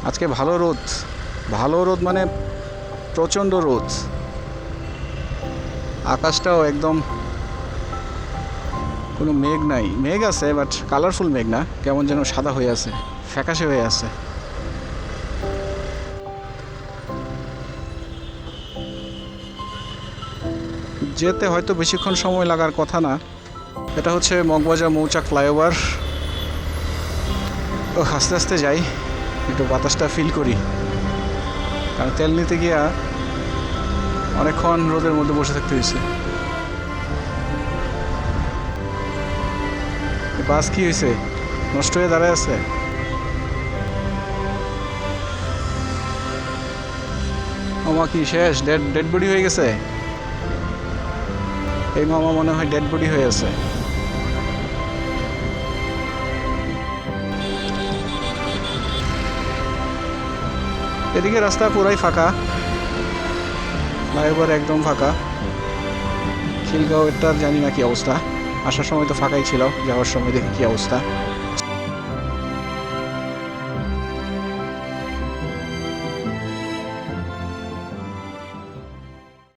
আজকে ভালো রোদ, ভালো রোদ মানে প্রচণ্ড রোদ। আকাশটাও একদম কোনো মেঘ নাই, মেঘ আছে বাট কালারফুল মেঘ না, কেমন যেন সাদা হয়ে আছে, ফ্যাকাশে হয়ে আছে। যেতে হয়তো বেশিক্ষণ সময় লাগার কথা না। এটা হচ্ছে মগবাজার মৌচাক ফ্লাইওভার। ও আস্তে আস্তে যাই, একটু বাতাসটা ফিল করি, কারণ তেল নিতে গিয়া অনেকক্ষণ রোদের মধ্যে বসে থাকতে হয়েছে। বাস কি হয়েছে, নষ্ট হয়ে দাঁড়ায় আছে? মামা কি শেষ, ডেড ডেড বডি হয়ে গেছে? এই মামা মনে হয় ডেড বডি হয়ে আছে। এদিকে রাস্তা পুরাই ফাঁকা, ফ্লাইওভার একদম ফাঁকা। খিলগাঁও এটার জানি না কি অবস্থা, আসার সময় তো ফাঁকাই ছিল, যাওয়ার সময় দেখি কি অবস্থা।